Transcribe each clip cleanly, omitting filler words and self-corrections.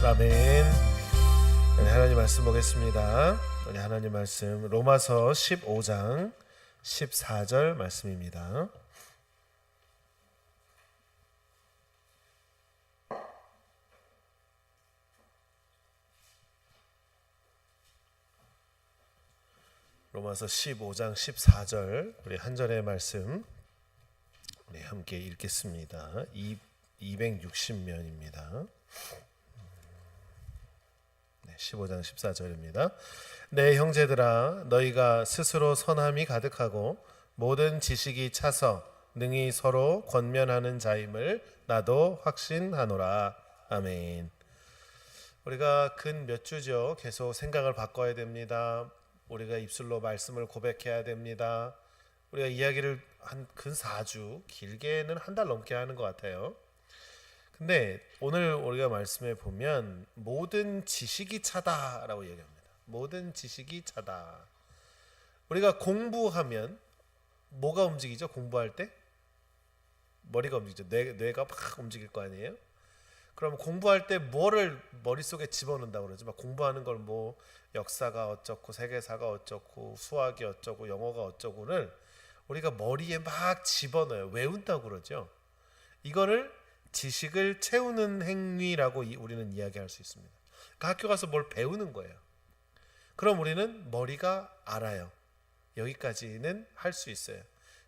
아멘. 하나님 말씀 보겠습니다. 우리 하나님 말씀 로마서 15장 14절 말씀입니다. 로마서 15장 14절 우리 한 절의 말씀 우리 함께 읽겠습니다. 260면입니다. 15장 14절입니다. 내 형제들아 너희가 스스로 선함이 가득하고 모든 지식이 차서 능히 서로 권면하는 자임을 나도 확신하노라. 아멘. 우리가 근 몇 주죠. 계속 생각을 바꿔야 됩니다. 우리가 입술로 말씀을 고백해야 됩니다. 우리가 이야기를 한 근 4주, 길게는 한 달 넘게 하는 것 같아요. 근데 오늘 우리가 말씀해 보면 모든 지식이 차다라고 얘기합니다. 모든 지식이 차다. 우리가 공부하면 뭐가 움직이죠? 공부할 때? 머리가 움직이죠. 뇌가 막 움직일 거 아니에요? 그럼 공부할 때 뭐를 머릿속에 집어넣는다고 그러죠? 막 공부하는 걸 뭐 역사가 어쩌고 세계사가 어쩌고 수학이 어쩌고 영어가 어쩌고를 우리가 머리에 막 집어넣어요. 외운다고 그러죠. 이거를 지식을 채우는 행위라고 우리는 이야기할 수 있습니다. 그러니까 학교 가서 뭘 배우는 거예요. 그럼 우리는 머리가 알아요. 여기까지는 할 수 있어요.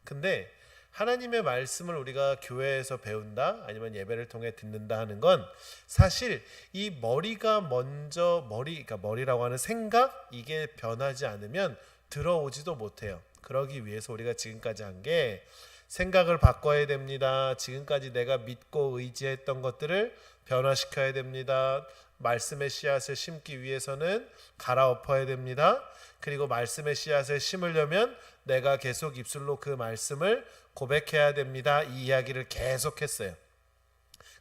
근데 하나님의 말씀을 우리가 교회에서 배운다 아니면 예배를 통해 듣는다 하는 건 사실 이 머리가 먼저 그러니까 머리라고 하는 생각 이게 변하지 않으면 들어오지도 못해요. 그러기 위해서 우리가 지금까지 한 게 생각을 바꿔야 됩니다. 지금까지 내가 믿고 의지했던 것들을 변화시켜야 됩니다. 말씀의 씨앗을 심기 위해서는 갈아엎어야 됩니다. 그리고 말씀의 씨앗을 심으려면 내가 계속 입술로 그 말씀을 고백해야 됩니다. 이 이야기를 계속했어요.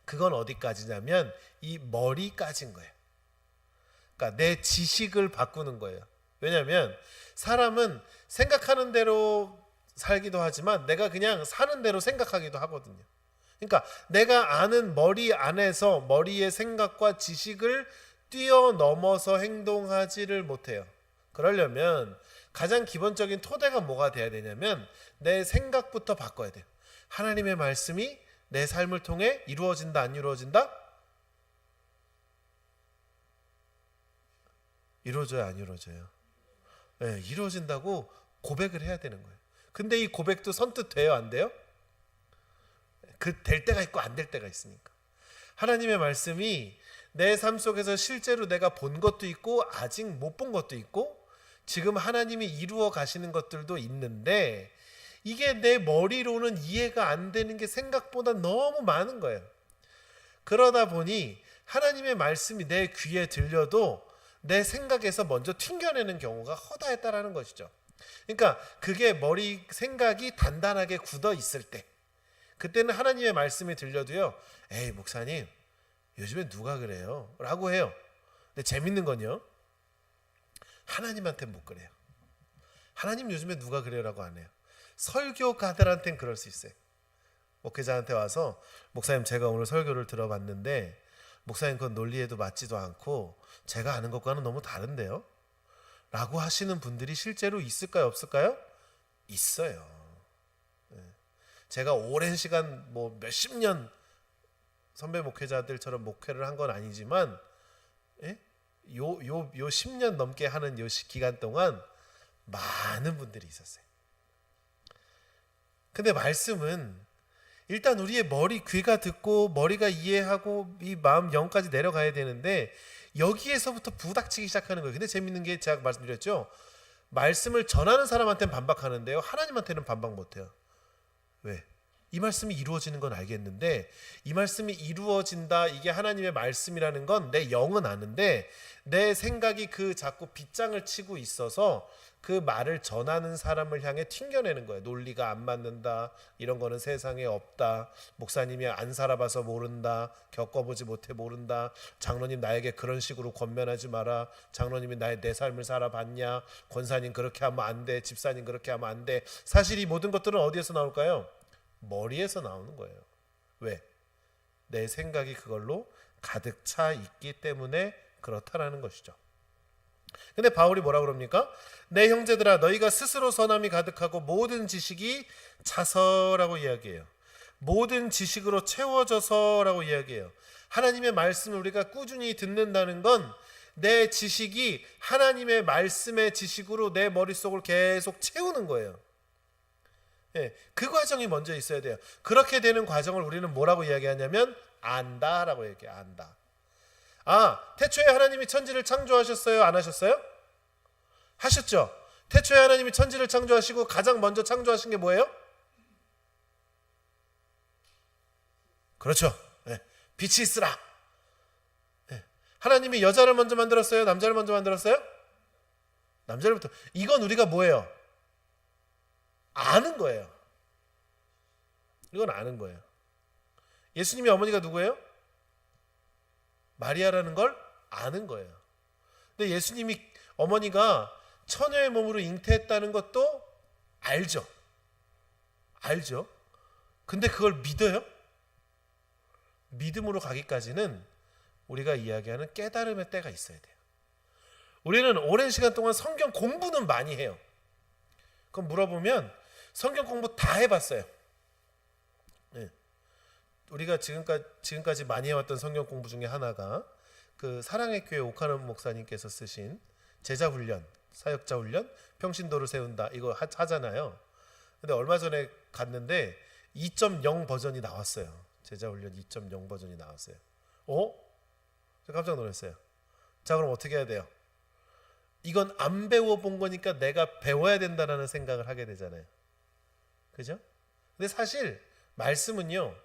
그건 어디까지냐면 이 머리까지인 거예요. 그러니까 내 지식을 바꾸는 거예요. 왜냐하면 사람은 생각하는 대로 살기도 하지만 내가 그냥 사는 대로 생각하기도 하거든요. 그러니까 내가 아는 머리 안에서 머리의 생각과 지식을 뛰어넘어서 행동하지를 못해요. 그러려면 가장 기본적인 토대가 뭐가 돼야 되냐면 내 생각부터 바꿔야 돼요. 하나님의 말씀이 내 삶을 통해 이루어진다 안 이루어진다? 이루어져요 안 이루어져요? 네, 이루어진다고 고백을 해야 되는 거예요. 근데 이 고백도 선뜻 돼요 안 돼요? 될 때가 있고 안 될 때가 있으니까. 하나님의 말씀이 내 삶 속에서 실제로 내가 본 것도 있고 아직 못 본 것도 있고 지금 하나님이 이루어 가시는 것들도 있는데 이게 내 머리로는 이해가 안 되는 게 생각보다 너무 많은 거예요. 그러다 보니 하나님의 말씀이 내 귀에 들려도 내 생각에서 먼저 튕겨내는 경우가 허다했다라는 것이죠. 그러니까 그게 머리 생각이 단단하게 굳어 있을 때 그때는 하나님의 말씀이 들려도요. 에이 목사님 요즘에 누가 그래요? 라고 해요. 근데 재밌는 건요. 하나님한테 못 그래요. 하나님 요즘에 누가 그래요? 라고 안 해요. 설교가들한테는 그럴 수 있어요. 목회자한테 와서 목사님 제가 오늘 설교를 들어봤는데 목사님 그건 논리에도 맞지도 않고 제가 아는 것과는 너무 다른데요? 라고 하시는 분들이 실제로 있을까요? 없을까요? 있어요. 제가 오랜 시간 뭐 몇십 년 선배 목회자들처럼 목회를 한 건 아니지만 요 10년 넘게 하는 요 기간 동안 많은 분들이 있었어요. 근데 말씀은 일단 우리의 머리 귀가 듣고 머리가 이해하고 이 마음 영까지 내려가야 되는데 여기에서부터 부닥치기 시작하는 거예요. 근데 재밌는 게 제가 말씀드렸죠. 말씀을 전하는 사람한테는 반박하는데요. 하나님한테는 반박 못해요. 왜? 이 말씀이 이루어지는 건 알겠는데 이 말씀이 이루어진다 이게 하나님의 말씀이라는 건 내 영은 아는데 내 생각이 그 자꾸 빗장을 치고 있어서 그 말을 전하는 사람을 향해 튕겨내는 거예요. 논리가 안 맞는다. 이런 거는 세상에 없다. 목사님이 안 살아봐서 모른다. 겪어보지 못해 모른다. 장로님 나에게 그런 식으로 권면하지 마라. 장로님이 내 삶을 살아봤냐. 권사님 그렇게 하면 안 돼. 집사님 그렇게 하면 안 돼. 사실 이 모든 것들은 어디에서 나올까요? 머리에서 나오는 거예요. 왜? 내 생각이 그걸로 가득 차 있기 때문에 그렇다라는 것이죠. 근데 바울이 뭐라 그럽니까? 내 형제들아 너희가 스스로 선함이 가득하고 모든 지식이 차서라고 이야기해요. 모든 지식으로 채워져서라고 이야기해요. 하나님의 말씀을 우리가 꾸준히 듣는다는 건 내 지식이 하나님의 말씀의 지식으로 내 머릿속을 계속 채우는 거예요. 예, 그 과정이 먼저 있어야 돼요. 그렇게 되는 과정을 우리는 뭐라고 이야기하냐면 안다라고 얘기해요. 안다. 태초에 하나님이 천지를 창조하셨어요? 안 하셨어요? 하셨죠. 태초에 하나님이 천지를 창조하시고 가장 먼저 창조하신 게 뭐예요? 그렇죠. 네. 빛이 있으라. 네. 하나님이 여자를 먼저 만들었어요? 남자를 먼저 만들었어요? 남자를부터. 이건 우리가 뭐예요? 아는 거예요. 이건 아는 거예요. 예수님의 어머니가 누구예요? 마리아라는 걸 아는 거예요. 근데 예수님이 어머니가 처녀의 몸으로 잉태했다는 것도 알죠. 알죠. 근데 그걸 믿어요? 믿음으로 가기까지는 우리가 이야기하는 깨달음의 때가 있어야 돼요. 우리는 오랜 시간 동안 성경 공부는 많이 해요. 그럼 물어보면 성경 공부 다 해봤어요. 네. 우리가 지금까지 많이 해왔던 성경 공부 중에 하나가 그 사랑의 교회 오카노 목사님께서 쓰신 제자 훈련, 사역자 훈련, 평신도를 세운다 이거 하잖아요. 근데 얼마 전에 갔는데 2.0 버전이 나왔어요. 제자 훈련 2.0 버전이 나왔어요. 저 깜짝 놀랐어요. 자, 그럼 어떻게 해야 돼요? 이건 안 배워본 거니까 내가 배워야 된다는 생각을 하게 되잖아요. 그죠? 근데 사실 말씀은요,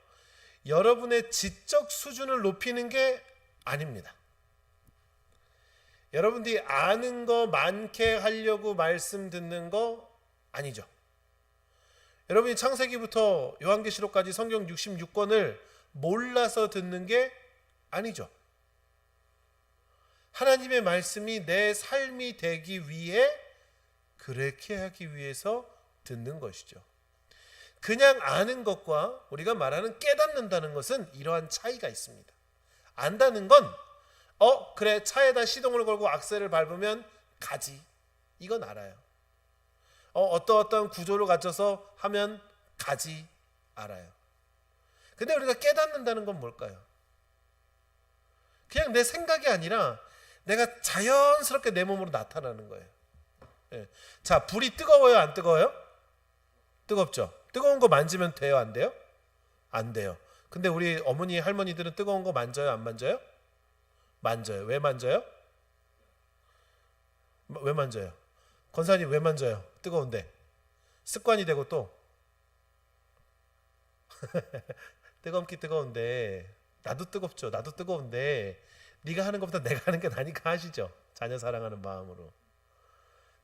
여러분의 지적 수준을 높이는 게 아닙니다. 여러분들이 아는 거 많게 하려고 말씀 듣는 거 아니죠. 여러분이 창세기부터 요한계시록까지 성경 66권을 몰라서 듣는 게 아니죠. 하나님의 말씀이 내 삶이 되기 위해 그렇게 하기 위해서 듣는 것이죠. 그냥 아는 것과 우리가 말하는 깨닫는다는 것은 이러한 차이가 있습니다. 안다는 건 그래 차에다 시동을 걸고 악셀을 밟으면 가지. 이건 알아요. 어떠한 구조를 갖춰서 하면 가지. 알아요. 근데 우리가 깨닫는다는 건 뭘까요? 그냥 내 생각이 아니라 내가 자연스럽게 내 몸으로 나타나는 거예요. 예. 자, 불이 뜨거워요? 안 뜨거워요? 뜨겁죠. 뜨거운 거 만지면 돼요? 안 돼요? 안 돼요. 근데 우리 어머니 할머니들은 뜨거운 거 만져요? 안 만져요? 만져요. 왜 만져요? 왜 만져요? 권사님 왜 만져요? 뜨거운데. 습관이 되고 또 뜨겁기 뜨거운데 나도 뜨겁죠. 나도 뜨거운데 네가 하는 것보다 내가 하는 게 나니까 하시죠. 자녀 사랑하는 마음으로.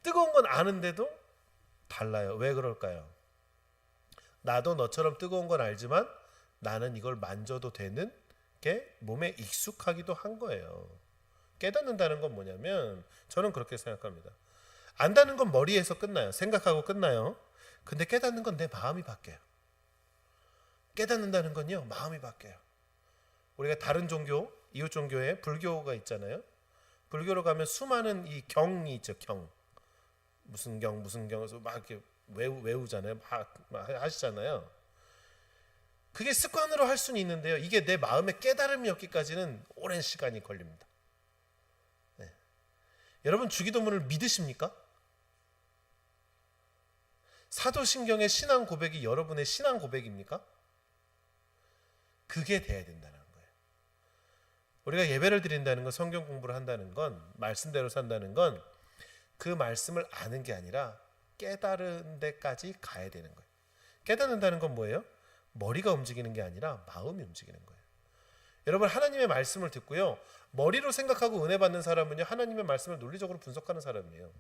뜨거운 건 아는데도 달라요. 왜 그럴까요? 나도 너처럼 뜨거운 건 알지만 나는 이걸 만져도 되는 게 몸에 익숙하기도 한 거예요. 깨닫는다는 건 뭐냐면 저는 그렇게 생각합니다. 안다는 건 머리에서 끝나요. 생각하고 끝나요. 근데 깨닫는 건 내 마음이 바뀌어요. 깨닫는다는 건요, 마음이 바뀌어요. 우리가 다른 종교, 이웃 종교에 불교가 있잖아요. 불교로 가면 수많은 이 경이 있죠. 경. 무슨 경에서 막 이렇게 외우잖아요. 막 하시잖아요. 그게 습관으로 할 수는 있는데요. 이게 내 마음의 깨달음이 없기까지는 오랜 시간이 걸립니다. 네. 여러분 주기도문을 믿으십니까? 사도신경의 신앙 고백이 여러분의 신앙 고백입니까? 그게 돼야 된다는 거예요. 우리가 예배를 드린다는 건, 성경 공부를 한다는 건, 말씀대로 산다는 건 그 말씀을 아는 게 아니라 깨달은 데까지 가야 되는 거예요. 깨닫는다는 건 뭐예요? 머리가 움직이는 게 아니라 마음이 움직이는 거예요. 여러분 하나님의 말씀을 듣고요, 머리로 생각하고 은혜 받는 사람은요, 하나님의 말씀을 논리적으로 분석하는 사람이에요.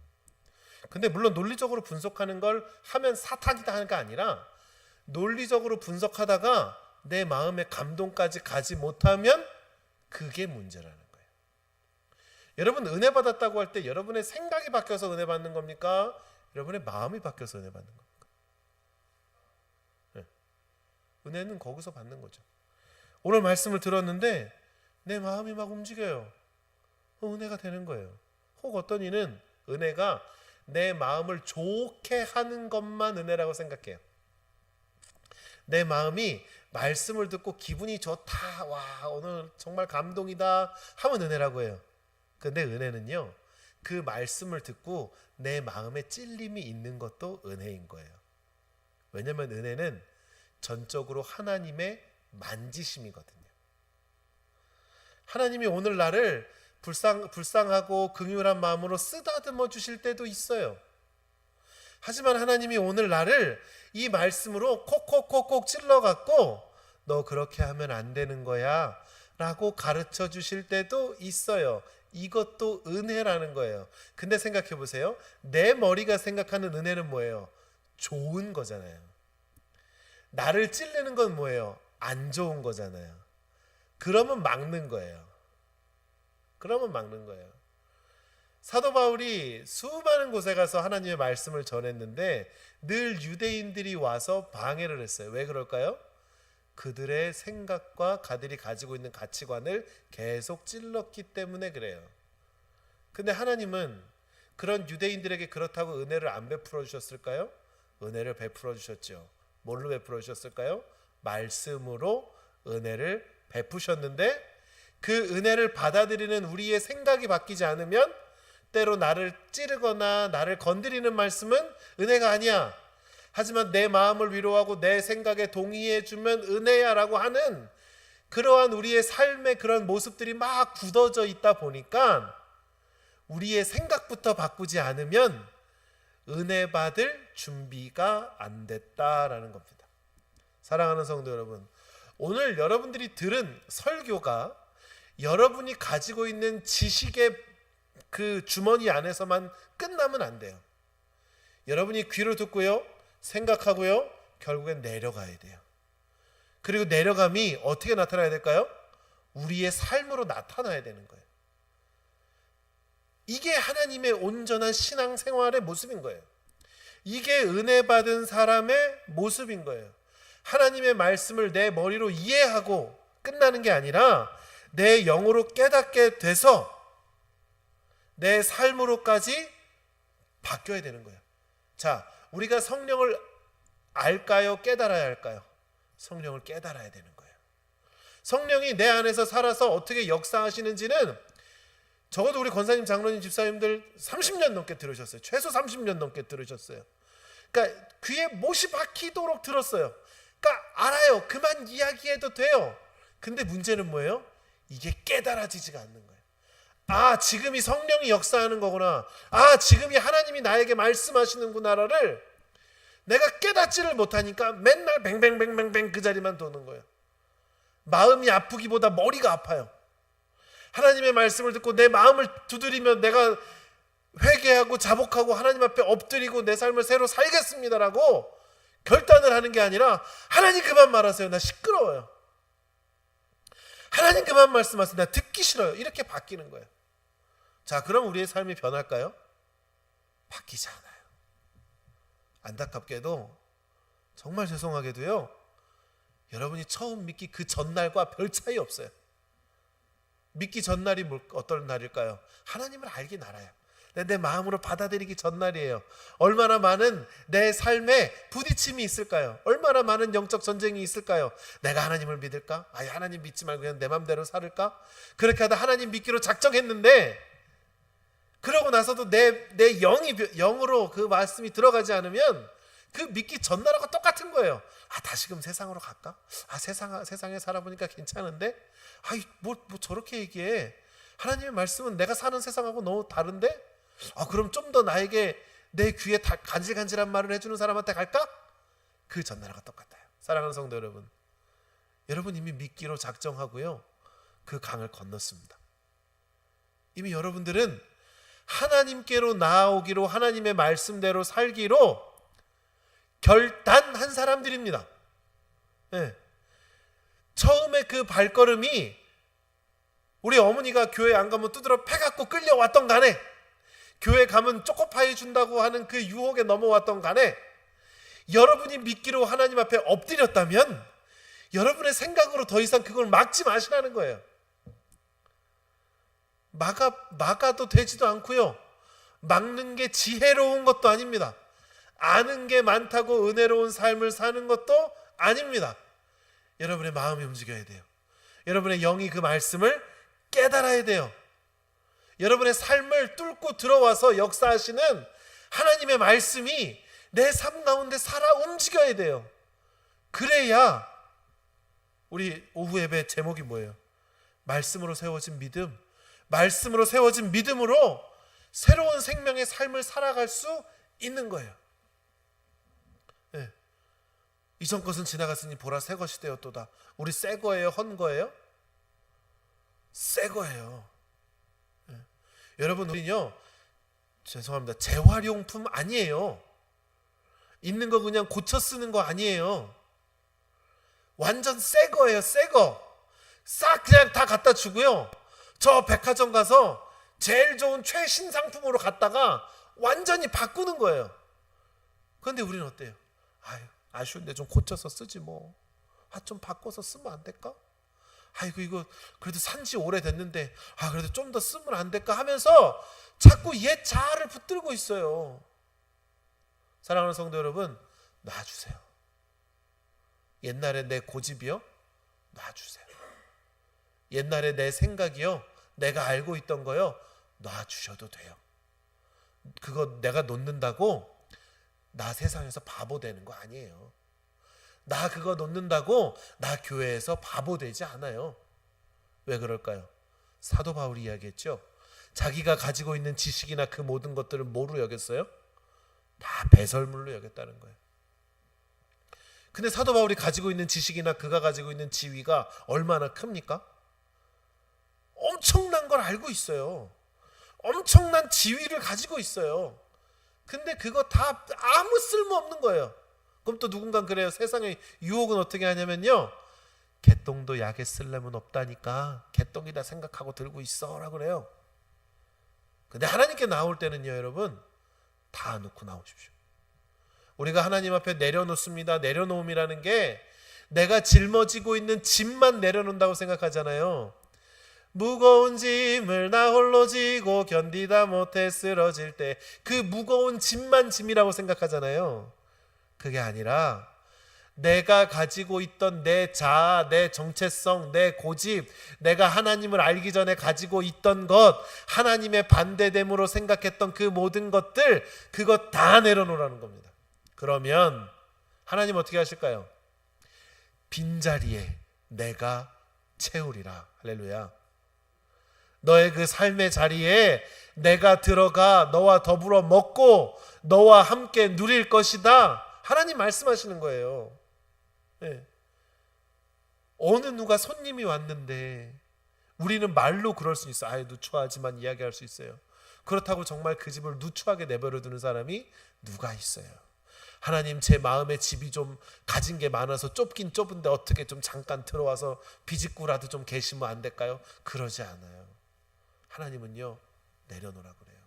근데 물론 논리적으로 분석하는 걸 하면 사탄이다 하는 게 아니라 논리적으로 분석하다가 내 마음의 감동까지 가지 못하면 그게 문제라는 거예요. 여러분 은혜 받았다고 할 때 여러분의 생각이 바뀌어서 은혜 받는 겁니까? 여러분의 마음이 바뀌어서 은혜 받는 겁니까? 네. 은혜는 거기서 받는 거죠. 오늘 말씀을 들었는데 내 마음이 막 움직여요. 은혜가 되는 거예요. 혹 어떤 이는 은혜가 내 마음을 좋게 하는 것만 은혜라고 생각해요. 내 마음이 말씀을 듣고 기분이 좋다, 와 오늘 정말 감동이다 하면 은혜라고 해요. 근데 은혜는요, 그 말씀을 듣고 내 마음에 찔림이 있는 것도 은혜인 거예요. 왜냐하면 은혜는 전적으로 하나님의 만지심이거든요. 하나님이 오늘 나를 불쌍하고 긍휼한 마음으로 쓰다듬어 주실 때도 있어요. 하지만 하나님이 오늘 나를 이 말씀으로 콕콕콕콕 찔러갖고 너 그렇게 하면 안 되는 거야 라고 가르쳐 주실 때도 있어요. 이것도 은혜라는 거예요. 근데 생각해 보세요. 내 머리가 생각하는 은혜는 뭐예요? 좋은 거잖아요. 나를 찔르는 건 뭐예요? 안 좋은 거잖아요. 그러면 막는 거예요. 사도 바울이 수많은 곳에 가서 하나님의 말씀을 전했는데 늘 유대인들이 와서 방해를 했어요. 왜 그럴까요? 그들의 생각과 그들이 가지고 있는 가치관을 계속 찔렀기 때문에 그래요. 근데 하나님은 그런 유대인들에게 그렇다고 은혜를 안 베풀어 주셨을까요? 은혜를 베풀어 주셨죠. 뭘로 베풀어 주셨을까요? 말씀으로 은혜를 베푸셨는데 그 은혜를 받아들이는 우리의 생각이 바뀌지 않으면 때로 나를 찌르거나 나를 건드리는 말씀은 은혜가 아니야. 하지만 내 마음을 위로하고 내 생각에 동의해 주면 은혜야 라고 하는 그러한 우리의 삶의 그런 모습들이 막 굳어져 있다 보니까 우리의 생각부터 바꾸지 않으면 은혜 받을 준비가 안 됐다라는 겁니다. 사랑하는 성도 여러분, 오늘 여러분들이 들은 설교가 여러분이 가지고 있는 지식의 그 주머니 안에서만 끝나면 안 돼요. 여러분이 귀로 듣고요, 생각하고요, 결국엔 내려가야 돼요. 그리고 내려감이 어떻게 나타나야 될까요? 우리의 삶으로 나타나야 되는 거예요. 이게 하나님의 온전한 신앙생활의 모습인 거예요. 이게 은혜 받은 사람의 모습인 거예요. 하나님의 말씀을 내 머리로 이해하고 끝나는 게 아니라 내 영으로 깨닫게 돼서 내 삶으로까지 바뀌어야 되는 거예요. 자, 우리가 성령을 알까요? 깨달아야 할까요? 성령을 깨달아야 되는 거예요. 성령이 내 안에서 살아서 어떻게 역사하시는지는 적어도 우리 권사님, 장로님, 집사님들 30년 넘게 들으셨어요. 최소 30년 넘게 들으셨어요. 그러니까 귀에 못이 박히도록 들었어요. 그러니까 알아요. 그만 이야기해도 돼요. 근데 문제는 뭐예요? 이게 깨달아지지가 않는 거예요. 아, 지금이 성령이 역사하는 거구나. 아, 지금이 하나님이 나에게 말씀하시는구나를 내가 깨닫지를 못하니까 맨날 뱅뱅뱅뱅뱅 그 자리만 도는 거예요. 마음이 아프기보다 머리가 아파요. 하나님의 말씀을 듣고 내 마음을 두드리면 내가 회개하고 자복하고 하나님 앞에 엎드리고 내 삶을 새로 살겠습니다라고 결단을 하는 게 아니라 하나님 그만 말하세요. 나 시끄러워요. 하나님 그만 말씀하세요. 나 듣기 싫어요. 이렇게 바뀌는 거예요. 자, 그럼 우리의 삶이 변할까요? 바뀌지 않아요. 안타깝게도 정말 죄송하게도요, 여러분이 처음 믿기 그 전날과 별 차이 없어요. 믿기 전날이 어떤 날일까요? 하나님을 알긴 알아요. 내 마음으로 받아들이기 전날이에요. 얼마나 많은 내 삶에 부딪힘이 있을까요? 얼마나 많은 영적 전쟁이 있을까요? 내가 하나님을 믿을까? 아니, 하나님 믿지 말고 그냥 내 맘대로 살을까? 그렇게 하다 하나님 믿기로 작정했는데 그러고 나서도 내 영으로 그 말씀이 들어가지 않으면 그 믿기 전날하고 똑같은 거예요. 아, 다시금 세상으로 갈까? 아, 세상에 살아보니까 괜찮은데? 아, 뭐 저렇게 얘기해. 하나님의 말씀은 내가 사는 세상하고 너무 다른데? 아, 그럼 좀 더 나에게 내 귀에 간질간질한 말을 해주는 사람한테 갈까? 그 전날과 똑같아요. 사랑하는 성도 여러분, 여러분 이미 믿기로 작정하고요, 그 강을 건넜습니다. 이미 여러분들은 하나님께로 나아오기로, 하나님의 말씀대로 살기로 결단한 사람들입니다. 네. 처음에 그 발걸음이 우리 어머니가 교회 안 가면 두드러 패갖고 끌려왔던 간에, 교회 가면 초코파이 준다고 하는 그 유혹에 넘어왔던 간에, 여러분이 믿기로 하나님 앞에 엎드렸다면 여러분의 생각으로 더 이상 그걸 막지 마시라는 거예요. 막아도 되지도 않고요. 막는 게 지혜로운 것도 아닙니다. 아는 게 많다고 은혜로운 삶을 사는 것도 아닙니다. 여러분의 마음이 움직여야 돼요. 여러분의 영이 그 말씀을 깨달아야 돼요. 여러분의 삶을 뚫고 들어와서 역사하시는 하나님의 말씀이 내 삶 가운데 살아 움직여야 돼요. 그래야 우리 오후 예배 제목이 뭐예요? 말씀으로 세워진 믿음. 말씀으로 세워진 믿음으로 새로운 생명의 삶을 살아갈 수 있는 거예요. 네. 이전 것은 지나갔으니 보라 새 것이 되었도다. 우리 새 거예요? 헌 거예요? 새 거예요. 네. 여러분, 우리는요, 죄송합니다, 재활용품 아니에요. 있는 거 그냥 고쳐 쓰는 거 아니에요. 완전 새 거예요. 새 거. 싹 그냥 다 갖다 주고요, 저 백화점 가서 제일 좋은 최신 상품으로 갖다가 완전히 바꾸는 거예요. 그런데 우리는 어때요? 아쉬운데 좀 고쳐서 쓰지 뭐. 좀 바꿔서 쓰면 안 될까? 아이고, 이거 그래도 산지 오래됐는데 그래도 좀 더 쓰면 안 될까 하면서 자꾸 옛 자아를 붙들고 있어요. 사랑하는 성도 여러분, 놔주세요. 옛날에 내 고집이요? 놔주세요. 옛날에 내 생각이요, 내가 알고 있던 거요, 놔주셔도 돼요. 그거 내가 놓는다고 나 세상에서 바보 되는 거 아니에요. 나 그거 놓는다고 나 교회에서 바보 되지 않아요. 왜 그럴까요? 사도 바울이 이야기했죠. 자기가 가지고 있는 지식이나 그 모든 것들을 뭐로 여겼어요? 다 배설물로 여겼다는 거예요. 근데 사도 바울이 가지고 있는 지식이나 그가 가지고 있는 지위가 얼마나 큽니까? 엄청난 걸 알고 있어요. 엄청난 지위를 가지고 있어요. 근데 그거 다 아무 쓸모없는 거예요. 그럼 또 누군가 그래요. 세상의 유혹은 어떻게 하냐면요, 개똥도 약에 쓸려면 없다니까 개똥이다 생각하고 들고 있어 라고 그래요. 근데 하나님께 나올 때는요, 여러분, 다 놓고 나오십시오. 우리가 하나님 앞에 내려놓습니다. 내려놓음이라는 게 내가 짊어지고 있는 짐만 내려놓는다고 생각하잖아요. 무거운 짐을 나 홀로 지고 견디다 못해 쓰러질 때 그 무거운 짐만 짐이라고 생각하잖아요. 그게 아니라 내가 가지고 있던 내 자아, 내 정체성, 내 고집, 내가 하나님을 알기 전에 가지고 있던 것, 하나님의 반대됨으로 생각했던 그 모든 것들, 그거 다 내려놓으라는 겁니다. 그러면 하나님 어떻게 하실까요? 빈자리에 내가 채우리라. 할렐루야. 너의 그 삶의 자리에 내가 들어가 너와 더불어 먹고 너와 함께 누릴 것이다. 하나님 말씀하시는 거예요. 네. 어느 누가 손님이 왔는데 우리는 말로 그럴 수 있어요. 누추하지만 이야기할 수 있어요. 그렇다고 정말 그 집을 누추하게 내버려 두는 사람이 누가 있어요? 하나님, 제 마음에 집이 좀 가진 게 많아서 좁긴 좁은데 어떻게 좀 잠깐 들어와서 비집구라도 좀 계시면 안 될까요? 그러지 않아요. 하나님은요, 내려놓으라고 그래요.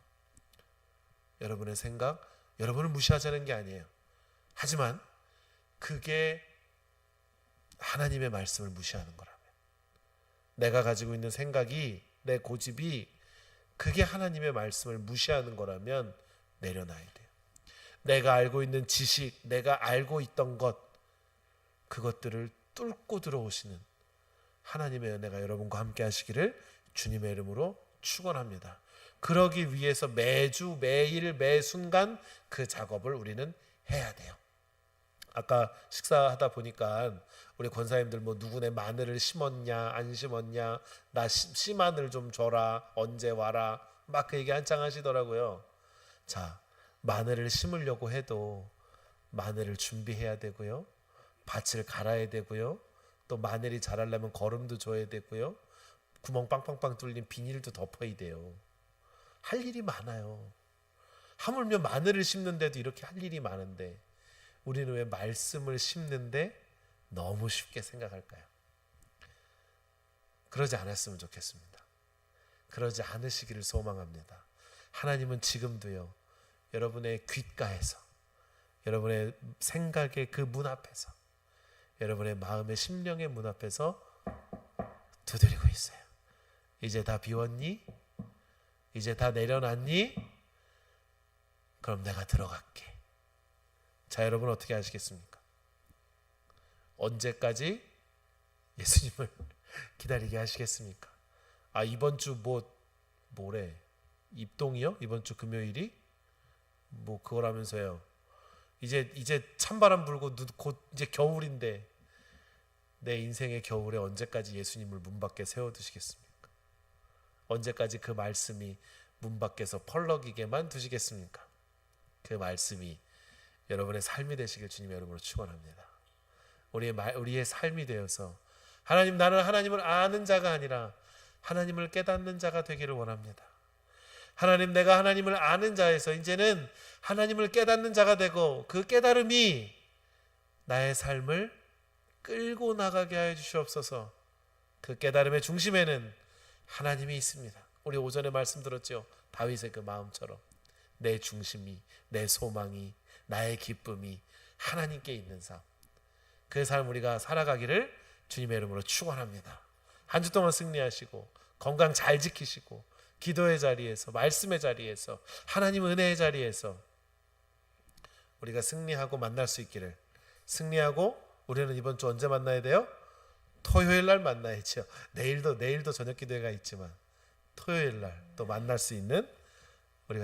여러분의 생각, 여러분을 무시하자는 게 아니에요. 하지만 그게 하나님의 말씀을 무시하는 거라면, 내가 가지고 있는 생각이, 내 고집이 그게 하나님의 말씀을 무시하는 거라면 내려놔야 돼요. 내가 알고 있는 지식, 내가 알고 있던 것, 그것들을 뚫고 들어오시는 하나님의 은혜가 여러분과 함께 하시기를 주님의 이름으로 축원합니다. 그러기 위해서 매주, 매일, 매 순간 그 작업을 우리는 해야 돼요. 아까 식사하다 보니까 우리 권사님들 뭐 누구네 마늘을 심었냐 안 심었냐, 나 씨마늘 좀 줘라, 언제 와라, 막 그 얘기 한창 하시더라고요. 자, 마늘을 심으려고 해도 마늘을 준비해야 되고요, 밭을 갈아야 되고요, 또 마늘이 자라려면 거름도 줘야 되고요, 구멍 빵빵빵 뚫린 비닐도 덮어야 돼요. 할 일이 많아요. 하물며 마늘을 심는데도 이렇게 할 일이 많은데 우리는 왜 말씀을 심는데 너무 쉽게 생각할까요? 그러지 않았으면 좋겠습니다. 그러지 않으시기를 소망합니다. 하나님은 지금도요, 여러분의 귓가에서, 여러분의 생각의 그 문 앞에서, 여러분의 마음의 심령의 문 앞에서 두드리고 있어요. 이제 다 비웠니? 이제 다 내려놨니? 그럼 내가 들어갈게. 자, 여러분 어떻게 하시겠습니까? 언제까지 예수님을 기다리게 하시겠습니까? 아, 이번 주 뭐래? 입동이요? 이번 주 금요일이? 뭐 그거라면서요. 이제 찬바람 불고 곧 이제 겨울인데 내 인생의 겨울에 언제까지 예수님을 문 밖에 세워두시겠습니까? 언제까지 그 말씀이 문 밖에서 펄럭이게만 두시겠습니까? 그 말씀이 여러분의 삶이 되시길 주님 여러분으로 축원합니다. 우리의 삶이 되어서 하나님, 나는 하나님을 아는 자가 아니라 하나님을 깨닫는 자가 되기를 원합니다. 하나님, 내가 하나님을 아는 자에서 이제는 하나님을 깨닫는 자가 되고 그 깨달음이 나의 삶을 끌고 나가게 하여 주시옵소서. 그 깨달음의 중심에는 하나님이 있습니다. 우리 오전에 말씀 들었죠. 다윗의 그 마음처럼 내 중심이, 내 소망이, 나의 기쁨이 하나님께 있는 삶, 그 삶 우리가 살아가기를 주님의 이름으로 축원합니다. 한 주 동안 승리하시고 건강 잘 지키시고 기도의 자리에서, 말씀의 자리에서, 하나님 은혜의 자리에서 우리가 승리하고 만날 수 있기를. 승리하고 우리는 이번 주 언제 만나야 돼요? 토요일 날 만나야죠. 내일도 저녁 기도회가 있지만 토요일 날 또 만날 수 있는